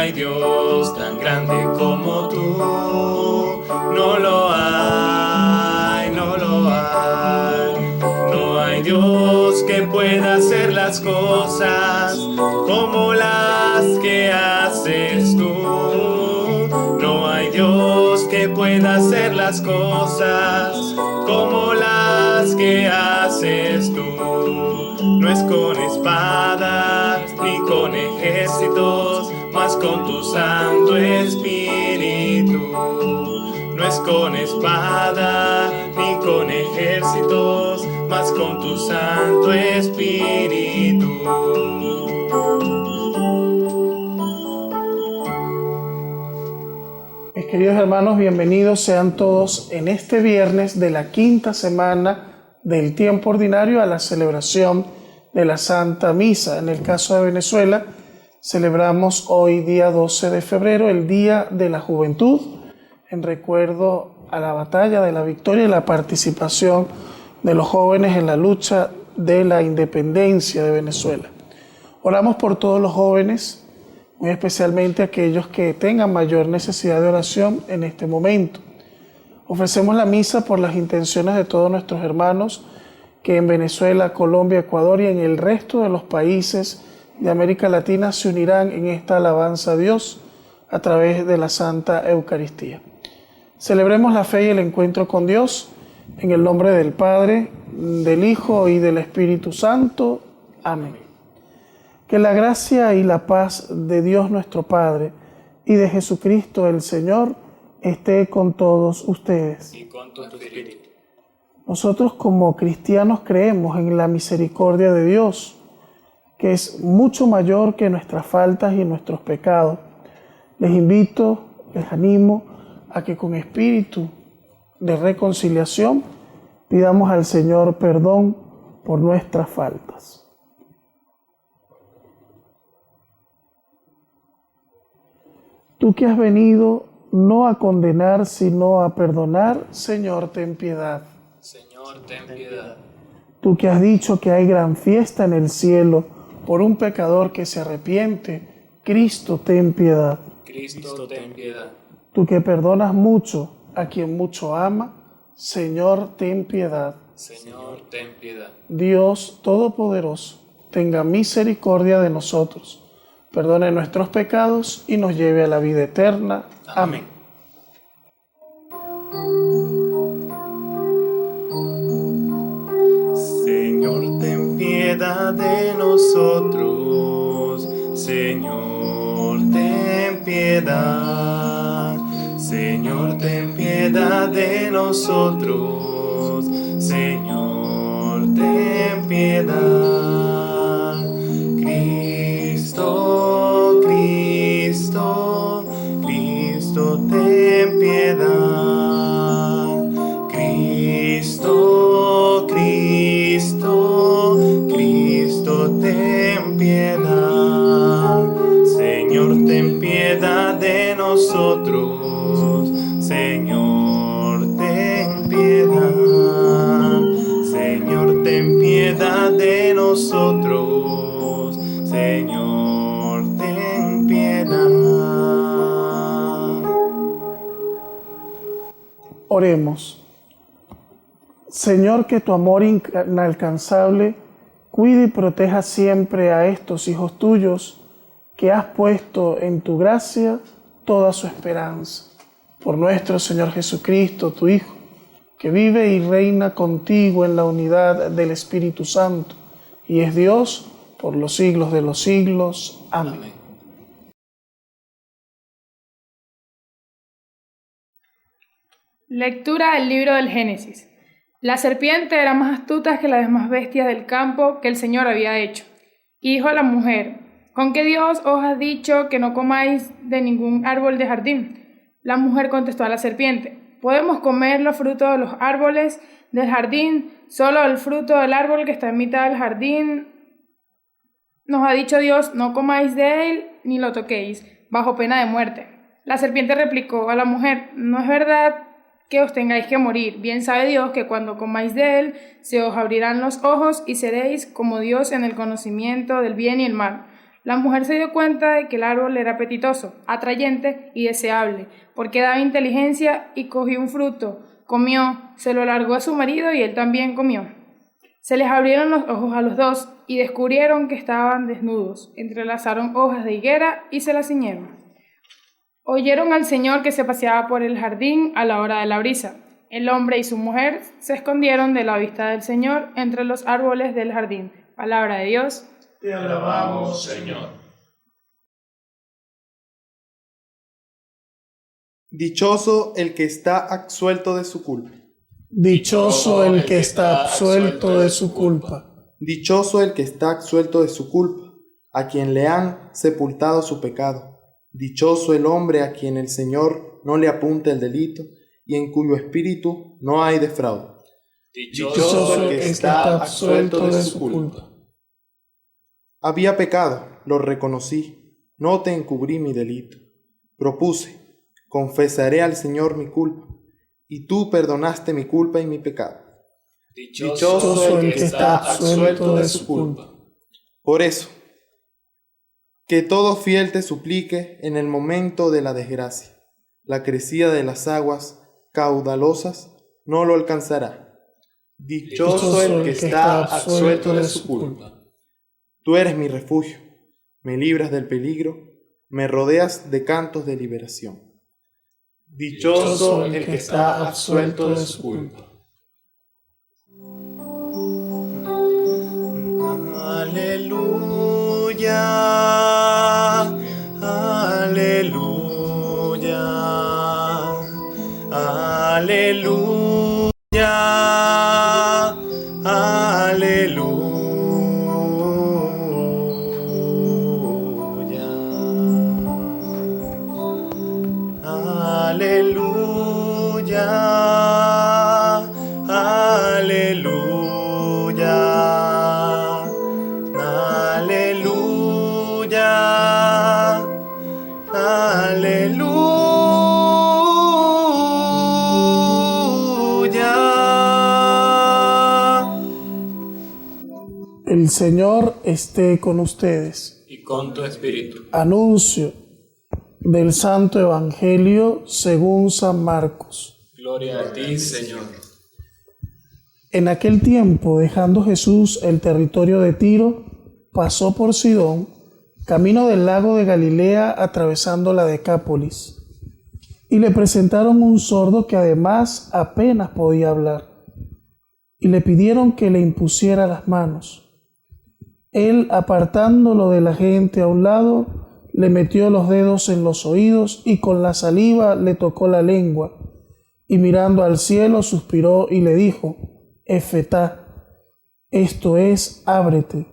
hay Dios tan grande como tú. No lo hay, no lo hay. No hay Dios que pueda hacer las cosas como las que haces tú. No hay Dios que pueda hacer las cosas como las que haces tú. No es con espadas ni con ejércitos, mas con tu Santo Espíritu. No es con espada ni con ejércitos, mas con tu Santo Espíritu. Mis queridos hermanos, bienvenidos sean todos en este viernes de la quinta semana del tiempo ordinario a la celebración de la Santa Misa. En el caso de Venezuela, celebramos hoy día 12 de febrero, el Día de la Juventud, en recuerdo a la batalla de la victoria y la participación de los jóvenes en la lucha de la independencia de Venezuela. Oramos por todos los jóvenes, muy especialmente aquellos que tengan mayor necesidad de oración en este momento. Ofrecemos la misa por las intenciones de todos nuestros hermanos que en Venezuela, Colombia, Ecuador y en el resto de los países de América Latina se unirán en esta alabanza a Dios a través de la Santa Eucaristía. Celebremos la fe y el encuentro con Dios en el nombre del Padre, del Hijo y del Espíritu Santo. Amén. Que la gracia y la paz de Dios nuestro Padre y de Jesucristo el Señor esté con todos ustedes. Y con tu espíritu. Nosotros como cristianos creemos en la misericordia de Dios, que es mucho mayor que nuestras faltas y nuestros pecados. Les invito, les animo a que con espíritu de reconciliación pidamos al Señor perdón por nuestras faltas. Tú que has venido no a condenar, sino a perdonar, Señor, ten piedad. Señor, ten piedad. Tú que has dicho que hay gran fiesta en el cielo por un pecador que se arrepiente, Cristo, ten piedad. Cristo, ten piedad. Tú que perdonas mucho a quien mucho ama, Señor, ten piedad. Señor, ten piedad. Dios Todopoderoso, tenga misericordia de nosotros, perdone nuestros pecados y nos lleve a la vida eterna. Amén. Señor, ten piedad de nosotros. Señor, ten piedad. Señor, ten piedad de nosotros. Señor, ten piedad. Cristo, Cristo, Cristo, ten piedad. Cristo, Cristo, Cristo, ten piedad. Señor, ten piedad de nosotros. Señor, ten piedad. Señor, ten piedad de nosotros. Señor, ten piedad. Oremos. Señor, que tu amor inalcanzable cuide y proteja siempre a estos hijos tuyos que has puesto en tu gracia toda su esperanza. Por nuestro Señor Jesucristo, tu Hijo, que vive y reina contigo en la unidad del Espíritu Santo, y es Dios por los siglos de los siglos. Amén. Amén. Lectura del libro del Génesis. La serpiente era más astuta que las demás bestias del campo que el Señor había hecho. Y dijo a la mujer: ¿Con qué Dios os ha dicho que no comáis de ningún árbol de jardín? La mujer contestó a la serpiente: ¿Podemos comer los frutos de los árboles del jardín? Solo el fruto del árbol que está en mitad del jardín nos ha dicho Dios: no comáis de él ni lo toquéis, bajo pena de muerte. La serpiente replicó a la mujer: no es verdad que os tengáis que morir. Bien sabe Dios que cuando comáis de él, se os abrirán los ojos y seréis como Dios en el conocimiento del bien y el mal. La mujer se dio cuenta de que el árbol era apetitoso, atrayente y deseable, porque daba inteligencia, y cogió un fruto, comió, se lo largó a su marido y él también comió. Se les abrieron los ojos a los dos y descubrieron que estaban desnudos. Entrelazaron hojas de higuera y se las ciñeron. Oyeron al Señor que se paseaba por el jardín a la hora de la brisa. El hombre y su mujer se escondieron de la vista del Señor entre los árboles del jardín. Palabra de Dios. Te alabamos, Señor. Dichoso el que está absuelto de su culpa. Dichoso el que está absuelto de su culpa. Dichoso el que está absuelto de su culpa, a quien le han sepultado su pecado. Dichoso el hombre a quien el Señor no le apunta el delito y en cuyo espíritu no hay defraude. Dichoso el que está absuelto de su culpa. Había pecado, lo reconocí, no te encubrí mi delito. Propuse, confesaré al Señor mi culpa, y tú perdonaste mi culpa y mi pecado. Dichoso el que está absuelto de su culpa. Por eso, que todo fiel te suplique en el momento de la desgracia. La crecida de las aguas caudalosas no lo alcanzará. Dichoso el que está absuelto de su culpa. Tú eres mi refugio, me libras del peligro, me rodeas de cantos de liberación. Dichoso el que está absuelto de su culpa. Aleluya, aleluya, aleluya, aleluya, aleluya, aleluya. El Señor esté con ustedes. Y con tu espíritu. Anuncio del Santo Evangelio según San Marcos. Gloria a ti, Señor. En aquel tiempo, dejando Jesús el territorio de Tiro, pasó por Sidón, camino del lago de Galilea, atravesando la Decápolis. Y le presentaron un sordo que además apenas podía hablar. Y le pidieron que le impusiera las manos. Él, apartándolo de la gente a un lado, le metió los dedos en los oídos y con la saliva le tocó la lengua. Y mirando al cielo suspiró y le dijo: Efetá, esto es, ábrete.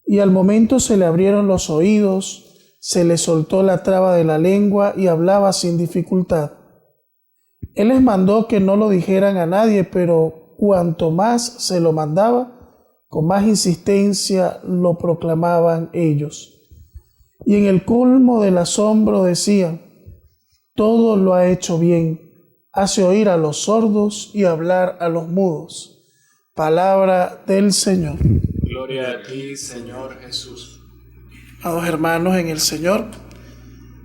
Y al momento se le abrieron los oídos, se le soltó la traba de la lengua y hablaba sin dificultad. Él les mandó que no lo dijeran a nadie, pero cuanto más se lo mandaba, con más insistencia lo proclamaban ellos. Y en el colmo del asombro decían: todo lo ha hecho bien, hace oír a los sordos y hablar a los mudos. Palabra del Señor. Gloria a ti, Señor Jesús. Amados hermanos en el Señor,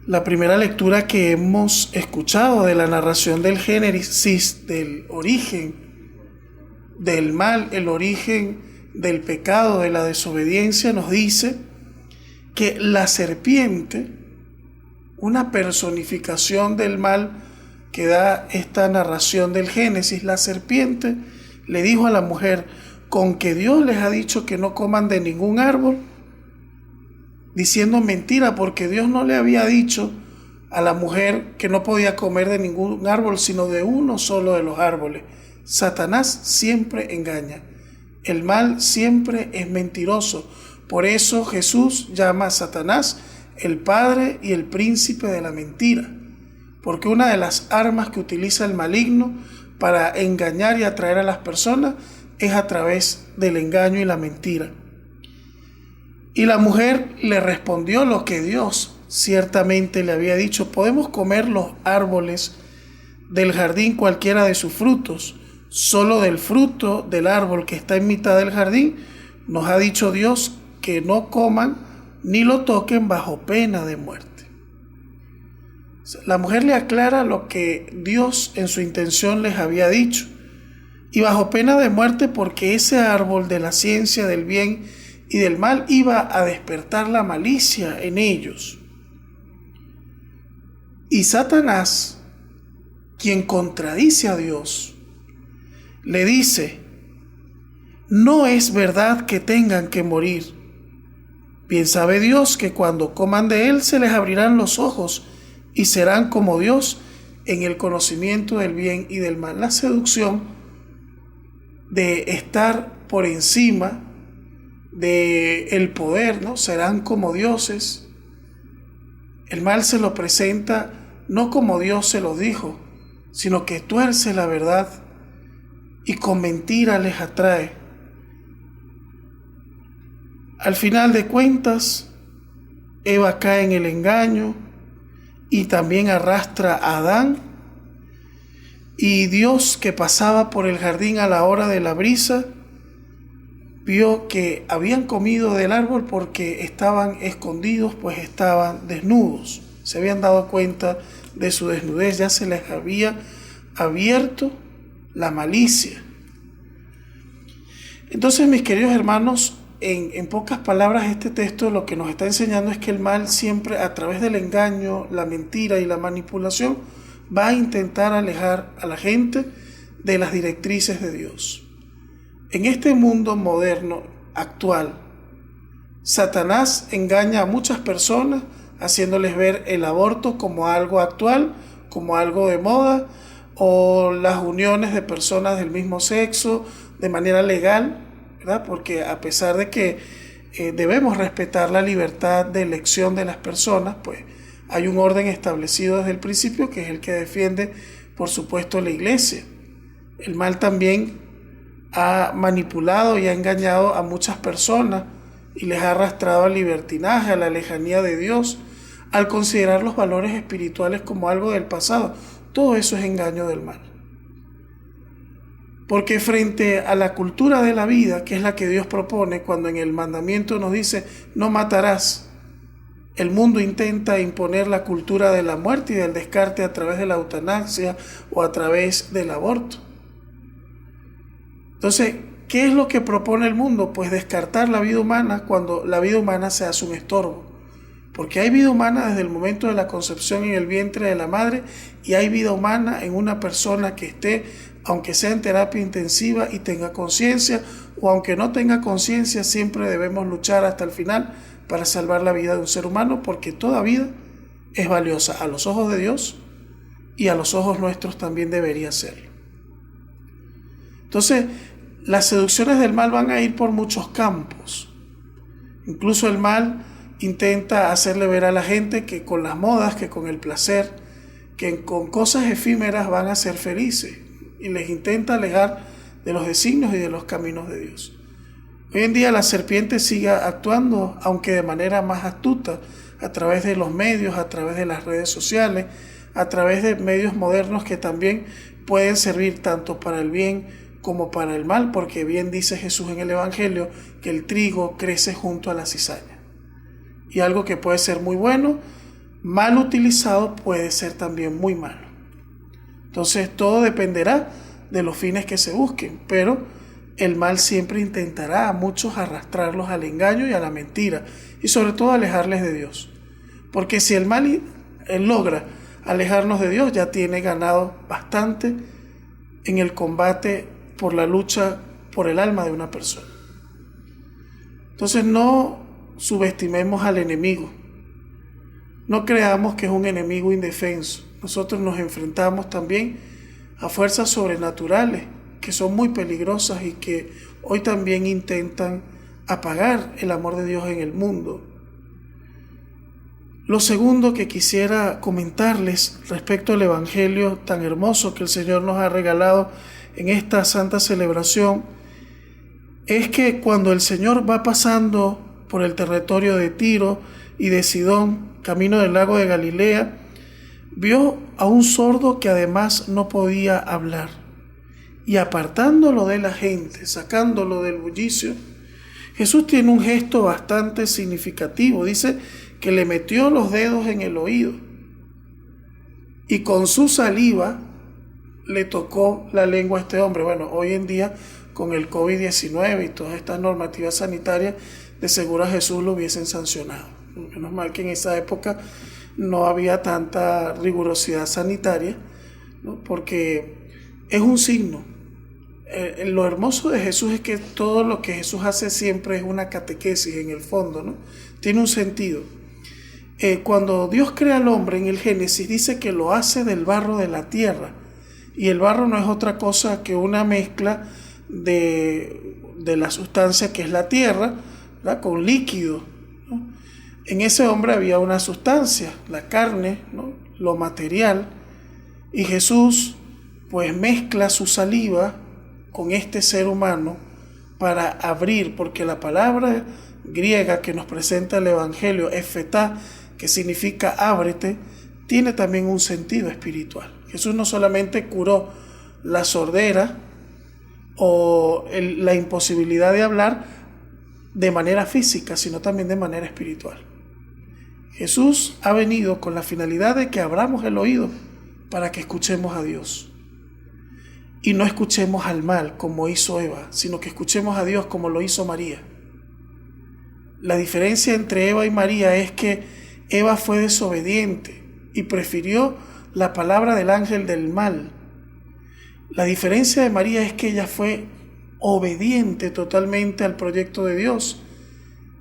la primera lectura que hemos escuchado de la narración del Génesis, del origen del mal, el origen del pecado, de la desobediencia, nos dice que la serpiente, una personificación del mal que da esta narración del Génesis, la serpiente le dijo a la mujer: con que Dios les ha dicho que no coman de ningún árbol, diciendo mentira, porque Dios no le había dicho a la mujer que no podía comer de ningún árbol, sino de uno solo de los árboles. Satanás siempre engaña, el mal siempre es mentiroso. Por eso Jesús llama a Satanás el padre y el príncipe de la mentira, porque una de las armas que utiliza el maligno para engañar y atraer a las personas es a través del engaño y la mentira. Y la mujer le respondió lo que Dios ciertamente le había dicho: podemos comer los árboles del jardín, cualquiera de sus frutos, solo del fruto del árbol que está en mitad del jardín nos ha dicho Dios que no coman, ni lo toquen bajo pena de muerte. La mujer le aclara lo que Dios en su intención les había dicho, y bajo pena de muerte porque ese árbol de la ciencia del bien y del mal iba a despertar la malicia en ellos. Y Satanás, quien contradice a Dios, le dice: no es verdad que tengan que morir. Bien sabe Dios que cuando coman de él se les abrirán los ojos y serán como Dios en el conocimiento del bien y del mal. La seducción de estar por encima del poder, ¿no? Serán como dioses. El mal se lo presenta no como Dios se lo dijo, sino que tuerce la verdad y con mentira les atrae. Al final de cuentas, Eva cae en el engaño y también arrastra a Adán. Y Dios, que pasaba por el jardín a la hora de la brisa, vio que habían comido del árbol porque estaban escondidos, pues estaban desnudos. Se habían dado cuenta de su desnudez, ya se les había abierto la malicia. Entonces, mis queridos hermanos, en pocas palabras, este texto lo que nos está enseñando es que el mal siempre, a través del engaño, la mentira y la manipulación, va a intentar alejar a la gente de las directrices de Dios. En este mundo moderno, actual, Satanás engaña a muchas personas haciéndoles ver el aborto como algo actual, como algo de moda, o las uniones de personas del mismo sexo de manera legal, ¿verdad? Porque a pesar de que debemos respetar la libertad de elección de las personas, pues hay un orden establecido desde el principio que es el que defiende, por supuesto, la Iglesia. El mal también ha manipulado y ha engañado a muchas personas y les ha arrastrado al libertinaje, a la lejanía de Dios, al considerar los valores espirituales como algo del pasado. Todo eso es engaño del mal. Porque frente a la cultura de la vida, que es la que Dios propone, cuando en el mandamiento nos dice no matarás, el mundo intenta imponer la cultura de la muerte y del descarte a través de la eutanasia o a través del aborto. Entonces, ¿qué es lo que propone el mundo? Pues descartar la vida humana cuando la vida humana se hace un estorbo. Porque hay vida humana desde el momento de la concepción en el vientre de la madre, y hay vida humana en una persona que esté, aunque sea en terapia intensiva y tenga conciencia, o aunque no tenga conciencia, siempre debemos luchar hasta el final para salvar la vida de un ser humano, porque toda vida es valiosa a los ojos de Dios y a los ojos nuestros también debería serlo. Entonces, las seducciones del mal van a ir por muchos campos. Incluso el mal intenta hacerle ver a la gente que con las modas, que con el placer, que con cosas efímeras van a ser felices, y les intenta alejar de los designios y de los caminos de Dios. Hoy en día la serpiente sigue actuando, aunque de manera más astuta, a través de los medios, a través de las redes sociales, a través de medios modernos que también pueden servir tanto para el bien como para el mal, porque bien dice Jesús en el Evangelio que el trigo crece junto a la cizaña. Y algo que puede ser muy bueno, mal utilizado, puede ser también muy malo. Entonces todo dependerá de los fines que se busquen, pero el mal siempre intentará a muchos arrastrarlos al engaño y a la mentira, y sobre todo alejarles de Dios. Porque si el mal logra alejarnos de Dios, ya tiene ganado bastante en el combate por la lucha por el alma de una persona. Entonces no subestimemos al enemigo. No creamos que es un enemigo indefenso. Nosotros nos enfrentamos también a fuerzas sobrenaturales que son muy peligrosas y que hoy también intentan apagar el amor de Dios en el mundo. Lo segundo que quisiera comentarles respecto al Evangelio tan hermoso que el Señor nos ha regalado en esta santa celebración es que cuando el Señor va pasando por el territorio de Tiro y de Sidón, camino del lago de Galilea, vio a un sordo que además no podía hablar, y apartándolo de la gente, sacándolo del bullicio, Jesús tiene un gesto bastante significativo. Dice que le metió los dedos en el oído y con su saliva le tocó la lengua a este hombre. Bueno, hoy en día con el COVID-19 y todas estas normativas sanitarias, de seguro a Jesús lo hubiesen sancionado. Menos mal que en esa época no había tanta rigurosidad sanitaria, ¿no? Porque es un signo. Lo hermoso de Jesús es que todo lo que Jesús hace siempre es una catequesis en el fondo, ¿no? Tiene un sentido. Cuando Dios crea al hombre en el Génesis, dice que lo hace del barro de la tierra, y el barro no es otra cosa que una mezcla de la sustancia que es la tierra, ¿verdad? Con líquido, ¿no? En ese hombre había una sustancia, la carne, ¿no? Lo material, y Jesús pues mezcla su saliva con este ser humano para abrir, porque la palabra griega que nos presenta el Evangelio, efetá, que significa ábrete, tiene también un sentido espiritual. Jesús no solamente curó la sordera o la imposibilidad de hablar de manera física, sino también de manera espiritual. Jesús ha venido con la finalidad de que abramos el oído para que escuchemos a Dios. Y no escuchemos al mal como hizo Eva, sino que escuchemos a Dios como lo hizo María. La diferencia entre Eva y María es que Eva fue desobediente y prefirió la palabra del ángel del mal. La diferencia de María es que ella fue obediente totalmente al proyecto de Dios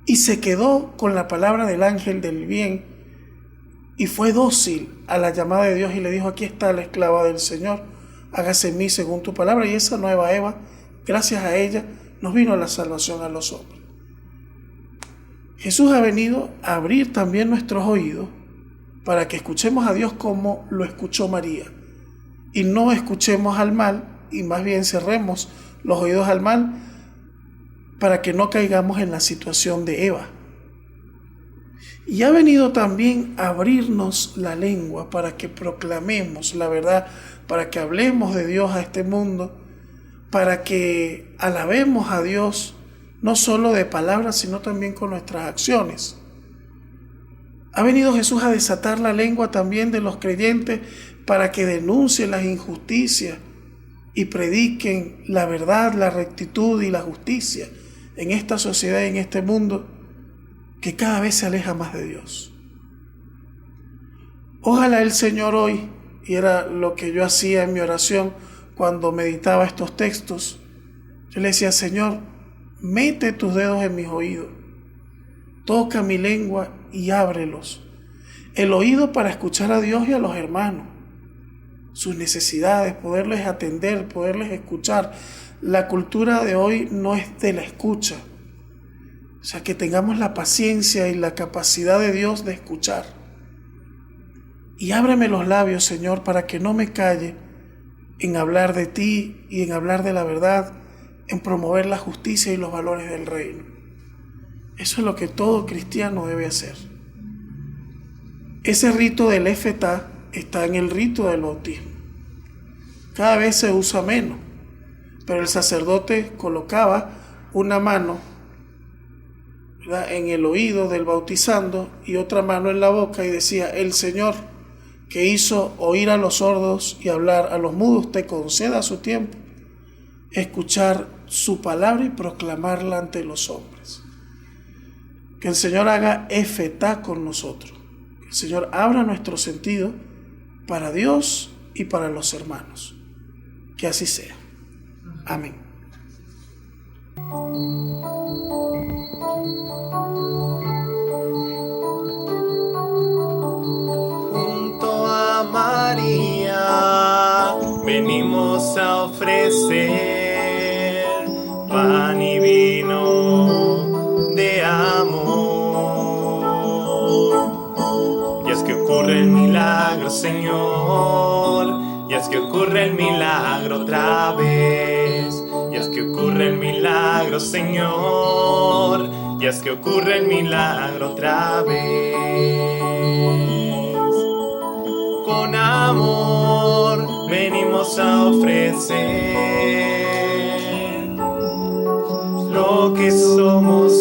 y se quedó con la palabra del ángel del bien y fue dócil a la llamada de Dios y le dijo: aquí está la esclava del Señor, hágase en mí según tu palabra. Y esa nueva Eva, gracias a ella, nos vino la salvación a los hombres. Jesús ha venido a abrir también nuestros oídos para que escuchemos a Dios como lo escuchó María y no escuchemos al mal, y más bien cerremos los oídos al mal para que no caigamos en la situación de Eva. Y ha venido también a abrirnos la lengua para que proclamemos la verdad, para que hablemos de Dios a este mundo, para que alabemos a Dios no solo de palabras, sino también con nuestras acciones. Ha venido Jesús a desatar la lengua también de los creyentes para que denuncien las injusticias y prediquen la verdad, la rectitud y la justicia en esta sociedad y en este mundo que cada vez se aleja más de Dios. Ojalá el Señor hoy, y era lo que yo hacía en mi oración cuando meditaba estos textos, yo le decía: Señor, mete tus dedos en mis oídos, toca mi lengua y ábrelos. El oído para escuchar a Dios y a los hermanos, sus necesidades, poderles atender, poderles escuchar. La cultura de hoy no es de la escucha. O sea, que tengamos la paciencia y la capacidad de Dios de escuchar. Y ábreme los labios, Señor, para que no me calle en hablar de ti y en hablar de la verdad, en promover la justicia y los valores del reino. Eso es lo que todo cristiano debe hacer. Ese rito del efetá está en el rito del bautismo. Cada vez se usa menos, pero el sacerdote colocaba una mano, ¿verdad?, en el oído del bautizando y otra mano en la boca y decía: el Señor que hizo oír a los sordos y hablar a los mudos, te conceda a su tiempo escuchar su palabra y proclamarla ante los hombres. Que el Señor haga efetá con nosotros. Que el Señor abra nuestro sentido para Dios y para los hermanos. Que así sea. Amén. Junto a María venimos a ofrecer pan y vino de amor. Y es que ocurre el milagro, Señor. Y es que ocurre el milagro otra vez. Y es que ocurre el milagro, Señor. Y es que ocurre el milagro otra vez. Con amor venimos a ofrecer lo que somos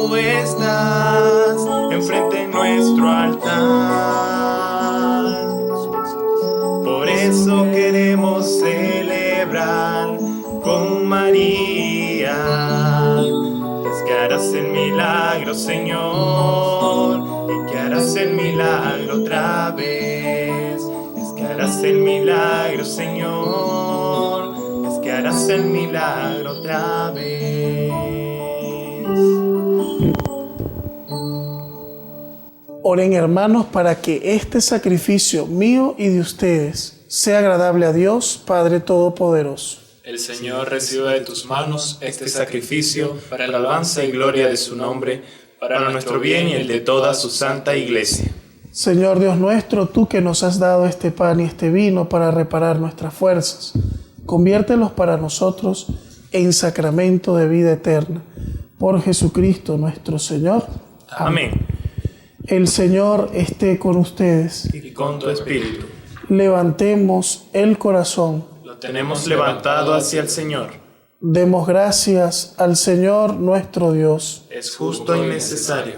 tú estás enfrente de nuestro altar. Por eso queremos celebrar con María. Es que harás el milagro, Señor, y que harás el milagro otra vez. Es que harás el milagro, Señor, es que harás el milagro otra vez. Oren, hermanos, para que este sacrificio mío y de ustedes sea agradable a Dios, Padre Todopoderoso. El Señor reciba de tus manos este sacrificio para la alabanza y gloria de su nombre, para nuestro bien y el de toda su santa Iglesia. Señor Dios nuestro, tú que nos has dado este pan y este vino para reparar nuestras fuerzas, conviértelos para nosotros en sacramento de vida eterna. Por Jesucristo nuestro Señor. Amén. El Señor esté con ustedes. Y con tu espíritu. Levantemos el corazón. Lo tenemos levantado hacia el Señor. Demos gracias al Señor nuestro Dios. Es justo y necesario.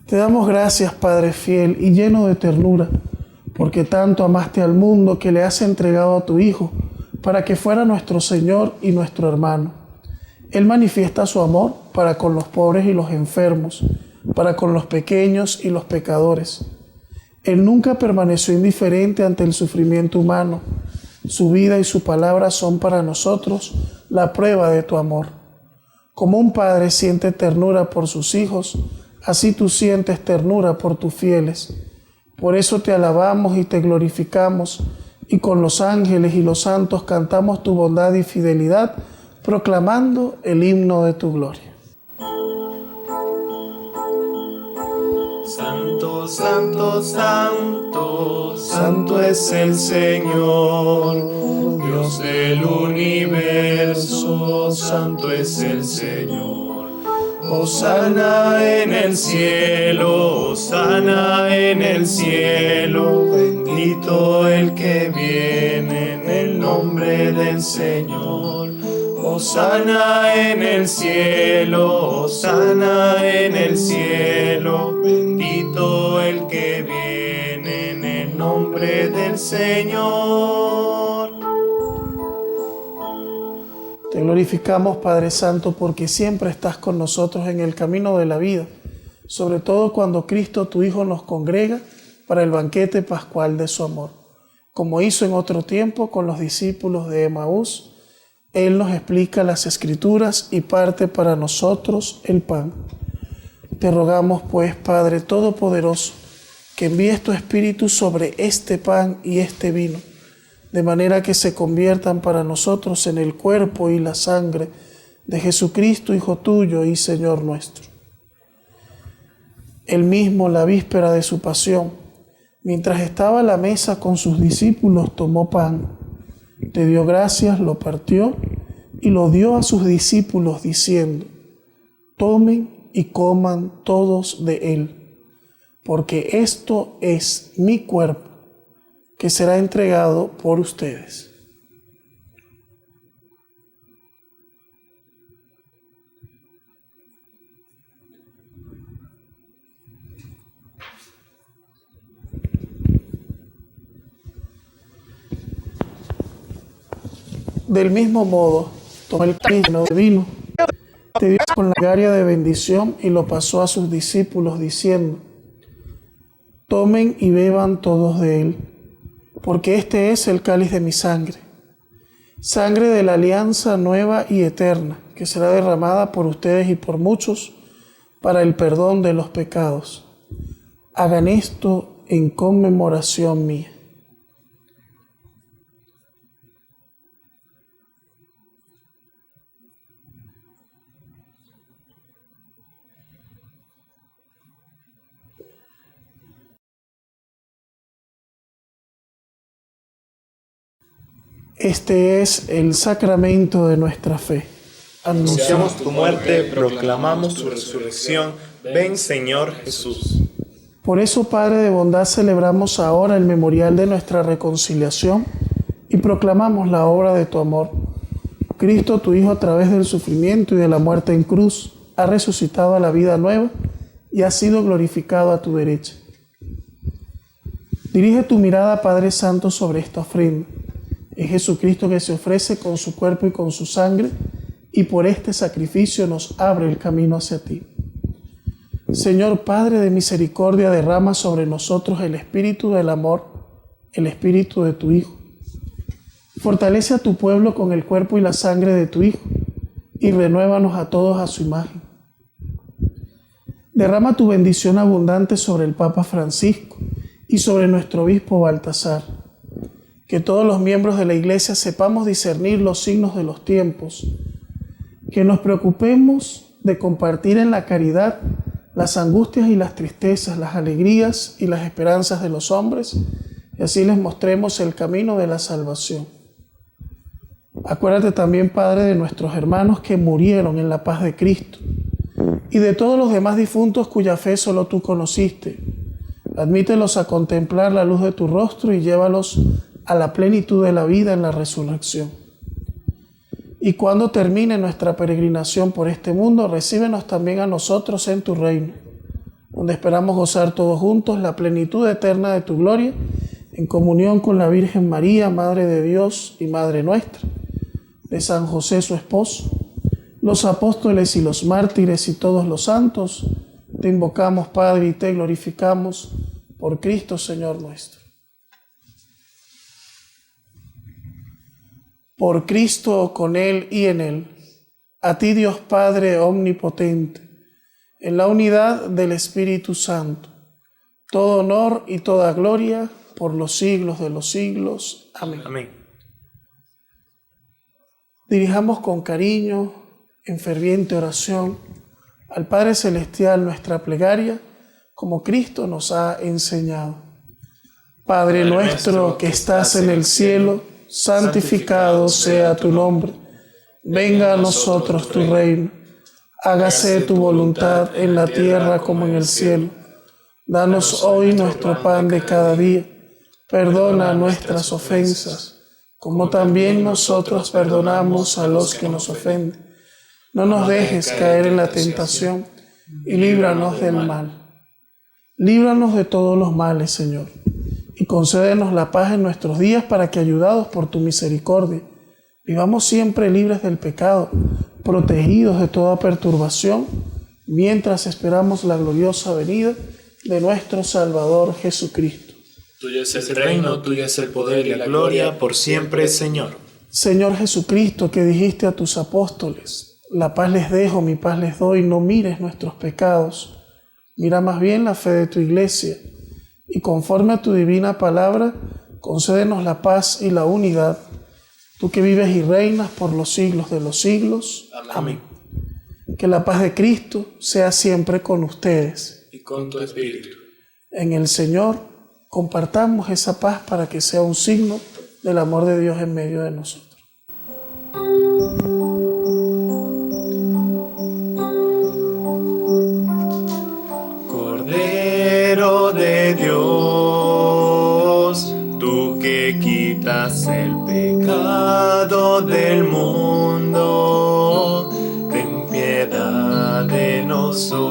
Te damos gracias, Padre fiel y lleno de ternura, porque tanto amaste al mundo que le has entregado a tu Hijo, para que fuera nuestro Señor y nuestro hermano. Él manifiesta su amor para con los pobres y los enfermos, para con los pequeños y los pecadores. Él nunca permaneció indiferente ante el sufrimiento humano. Su vida y su palabra son para nosotros la prueba de tu amor. Como un padre siente ternura por sus hijos, así tú sientes ternura por tus fieles. Por eso te alabamos y te glorificamos, y con los ángeles y los santos cantamos tu bondad y fidelidad, proclamando el himno de tu gloria. Santo, santo, santo, santo es el Señor, Dios del universo, santo es el Señor. Hosana en el cielo, hosana en el cielo, bendito el que viene en el nombre del Señor. Hosana en el cielo, hosana en el cielo, bendito el que viene en el nombre del Señor. Te glorificamos, Padre Santo, porque siempre estás con nosotros en el camino de la vida, sobre todo cuando Cristo, tu Hijo, nos congrega para el banquete pascual de su amor. Como hizo en otro tiempo con los discípulos de Emaús, Él nos explica las Escrituras y parte para nosotros el pan. Te rogamos, pues, Padre Todopoderoso, que envíes tu Espíritu sobre este pan y este vino, de manera que se conviertan para nosotros en el cuerpo y la sangre de Jesucristo, Hijo tuyo y Señor nuestro. Él mismo, la víspera de su pasión, mientras estaba a la mesa con sus discípulos, tomó pan, te dio gracias, lo partió y lo dio a sus discípulos diciendo: tomen y coman todos de él, porque esto es mi cuerpo, que será entregado por ustedes. Del mismo modo, tomó el cáliz lleno de vino, te dio con la plegaria de bendición y lo pasó a sus discípulos diciendo: tomen y beban todos de él, porque este es el cáliz de mi sangre, sangre de la alianza nueva y eterna, que será derramada por ustedes y por muchos para el perdón de los pecados. Hagan esto en conmemoración mía. Este es el sacramento de nuestra fe. Anunciamos tu muerte, proclamamos tu resurrección. Ven, Señor Jesús. Por eso, Padre de bondad, celebramos ahora el memorial de nuestra reconciliación y proclamamos la obra de tu amor. Cristo, tu Hijo, a través del sufrimiento y de la muerte en cruz, ha resucitado a la vida nueva y ha sido glorificado a tu derecha. Dirige tu mirada, Padre Santo, sobre esta ofrenda. Es Jesucristo que se ofrece con su cuerpo y con su sangre, y por este sacrificio nos abre el camino hacia ti. Señor Padre de misericordia, derrama sobre nosotros el espíritu del amor, el espíritu de tu Hijo. Fortalece a tu pueblo con el cuerpo y la sangre de tu Hijo, y renuévanos a todos a su imagen. Derrama tu bendición abundante sobre el Papa Francisco y sobre nuestro obispo Baltasar. Que todos los miembros de la Iglesia sepamos discernir los signos de los tiempos. Que nos preocupemos de compartir en la caridad las angustias y las tristezas, las alegrías y las esperanzas de los hombres, y así les mostremos el camino de la salvación. Acuérdate también, Padre, de nuestros hermanos que murieron en la paz de Cristo y de todos los demás difuntos cuya fe solo tú conociste. Admítelos a contemplar la luz de tu rostro y llévalos a la plenitud de la vida en la resurrección. Y cuando termine nuestra peregrinación por este mundo, recíbenos también a nosotros en tu reino, donde esperamos gozar todos juntos la plenitud eterna de tu gloria, en comunión con la Virgen María, Madre de Dios y Madre nuestra, de San José su esposo, los apóstoles y los mártires y todos los santos. Te invocamos, Padre, y te glorificamos por Cristo, Señor nuestro. Por Cristo, con Él y en Él, a ti, Dios Padre omnipotente, en la unidad del Espíritu Santo, todo honor y toda gloria por los siglos de los siglos. Amén. Amén. Dirijamos con cariño, en ferviente oración, al Padre Celestial nuestra plegaria, como Cristo nos ha enseñado. Padre nuestro que estás en el cielo, santificado sea tu nombre. Venga a nosotros tu reino. Hágase tu voluntad en la tierra como en el cielo. Danos hoy nuestro pan de cada día. Perdona nuestras ofensas, como también nosotros perdonamos a los que nos ofenden. No nos dejes caer en la tentación y líbranos del mal. Líbranos de todos los males, Señor, y concédenos la paz en nuestros días para que, ayudados por tu misericordia, vivamos siempre libres del pecado, protegidos de toda perturbación, mientras esperamos la gloriosa venida de nuestro Salvador Jesucristo. Tuyo es el reino, tuyo es el poder y la gloria por siempre, Señor. Señor Jesucristo, que dijiste a tus apóstoles: la paz les dejo, mi paz les doy, no mires nuestros pecados, mira más bien la fe de tu Iglesia, y conforme a tu divina palabra, concédenos la paz y la unidad, tú que vives y reinas por los siglos de los siglos. Amén. Que la paz de Cristo sea siempre con ustedes. Y con tu espíritu. En el Señor compartamos esa paz para que sea un signo del amor de Dios en medio de nosotros. Cordero de Dios, tú que quitas el pecado del mundo, ten piedad de nosotros.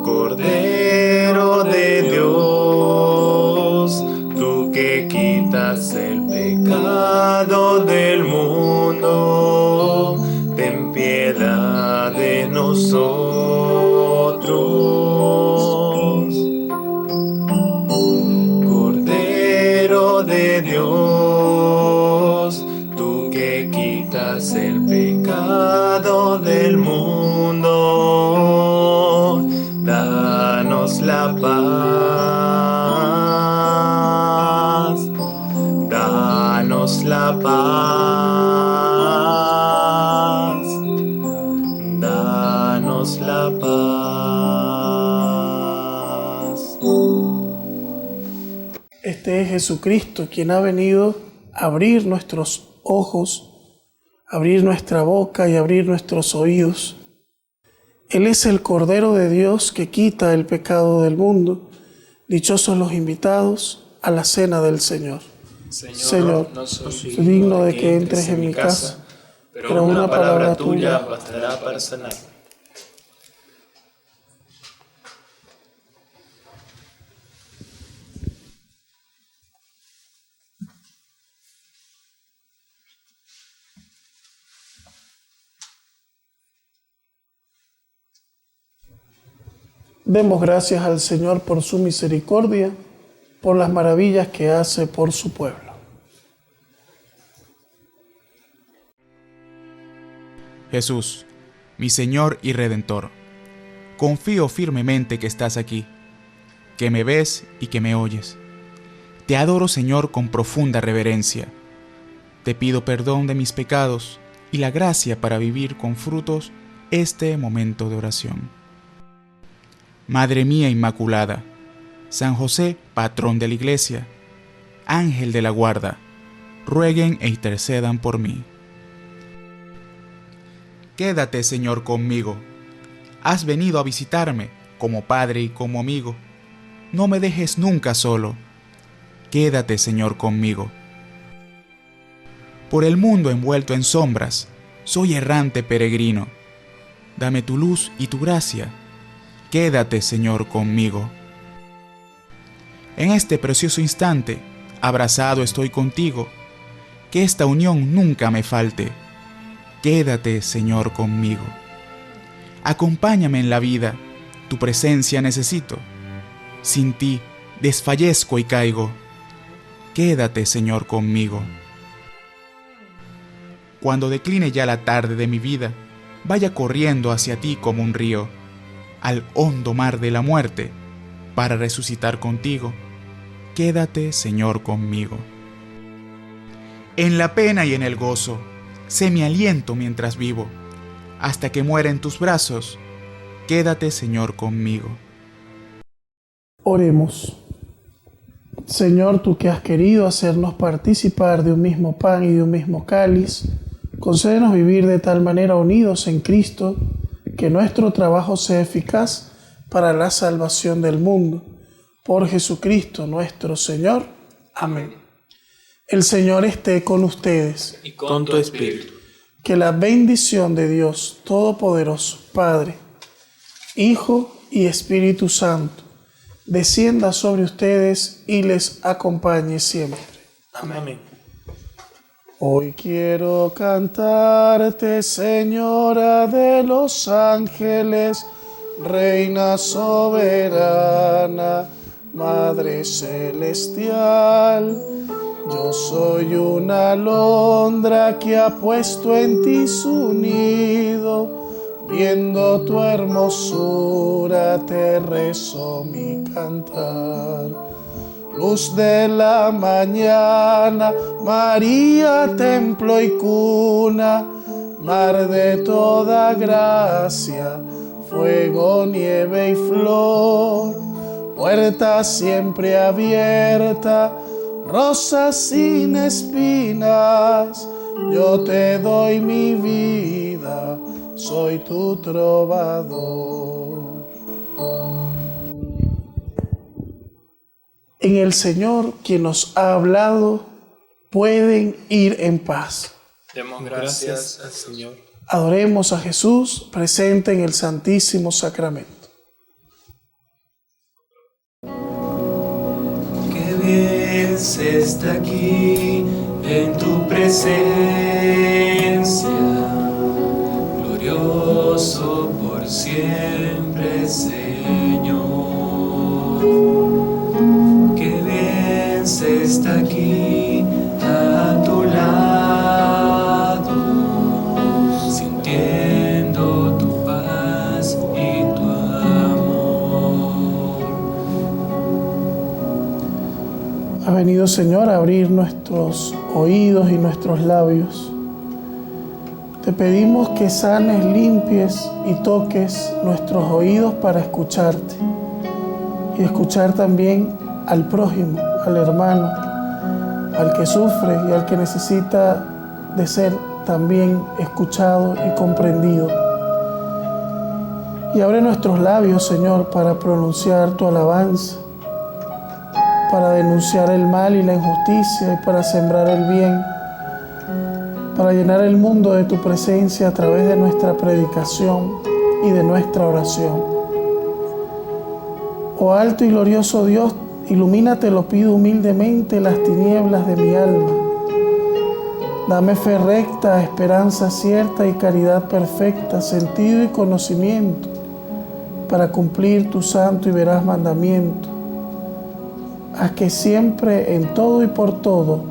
Cordero de Dios, tú que quitas el pecado del mundo, ten piedad de nosotros. Cordero de Dios, tú que quitas el pecado del mundo, danos la paz, danos la paz, danos la paz. Este es Jesucristo, quien ha venido a abrir nuestros ojos, abrir nuestra boca y abrir nuestros oídos. Él es el Cordero de Dios que quita el pecado del mundo. Dichosos los invitados a la cena del Señor. Señor, no soy soy digno de que entres en mi casa, pero una palabra tuya bastará para sanar. Demos gracias al Señor por su misericordia, por las maravillas que hace por su pueblo. Jesús, mi Señor y Redentor, confío firmemente que estás aquí, que me ves y que me oyes. Te adoro, Señor, con profunda reverencia. Te pido perdón de mis pecados y la gracia para vivir con frutos este momento de oración. Madre mía Inmaculada, San José, patrón de la Iglesia, Ángel de la guarda, rueguen e intercedan por mí. Quédate, Señor, conmigo. Has venido a visitarme como Padre y como amigo. No me dejes nunca solo. Quédate, Señor, conmigo. Por el mundo envuelto en sombras, soy errante peregrino. Dame tu luz y tu gracia. Quédate, Señor, conmigo. En este precioso instante, abrazado estoy contigo. Que esta unión nunca me falte. Quédate, Señor, conmigo. Acompáñame en la vida, tu presencia necesito. Sin ti desfallezco y caigo. Quédate, Señor, conmigo. Cuando decline ya la tarde de mi vida, vaya corriendo hacia ti como un río, al hondo mar de la muerte, para resucitar contigo. Quédate, Señor, conmigo. En la pena y en el gozo, sé mi aliento mientras vivo, hasta que muera en tus brazos. Quédate, Señor, conmigo. Oremos. Señor, tú que has querido hacernos participar de un mismo pan y de un mismo cáliz, concédenos vivir de tal manera unidos en Cristo, que nuestro trabajo sea eficaz para la salvación del mundo. Por Jesucristo nuestro Señor. Amén. El Señor esté con ustedes. Y con tu espíritu. Que la bendición de Dios Todopoderoso, Padre, Hijo y Espíritu Santo, descienda sobre ustedes y les acompañe siempre. Amén. Hoy quiero cantarte, Señora de los ángeles, Reina soberana, Madre celestial. Yo soy una alondra que ha puesto en ti su nido, viendo tu hermosura te rezo mi cantar. Luz de la mañana, María, templo y cuna, mar de toda gracia, fuego, nieve y flor, puerta siempre abierta, rosa sin espinas, yo te doy mi vida, soy tu trovador. En el Señor, quien nos ha hablado, pueden ir en paz. Demos gracias al Señor. Adoremos a Jesús presente en el Santísimo Sacramento. Qué bien se está aquí en tu presencia, glorioso por siempre, Señor. Qué bien se está aquí a tu lado, sintiendo tu paz y tu amor. Ha venido, Señor, a abrir nuestros oídos y nuestros labios. Te pedimos que sanes, limpies y toques nuestros oídos para escucharte y escuchar también al prójimo, al hermano, al que sufre y al que necesita de ser también escuchado y comprendido. Y abre nuestros labios, Señor, para pronunciar tu alabanza. para denunciar el mal y la injusticia y para sembrar el bien, para llenar el mundo de tu presencia a través de nuestra predicación y de nuestra oración. Oh alto y glorioso Dios, ilumina, te lo pido humildemente, las tinieblas de mi alma. Dame fe recta, esperanza cierta y caridad perfecta, sentido y conocimiento, para cumplir tu santo y veraz mandamiento. Haz que siempre, en todo y por todo,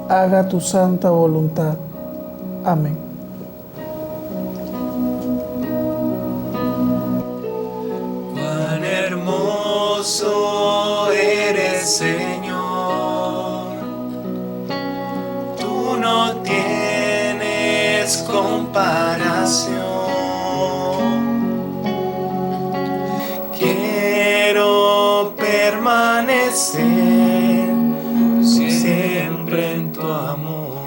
haga tu santa voluntad. Amén. Cuán hermoso eres, Señor. Tú no tienes comparación. Quiero permanecer siempre en tu amor.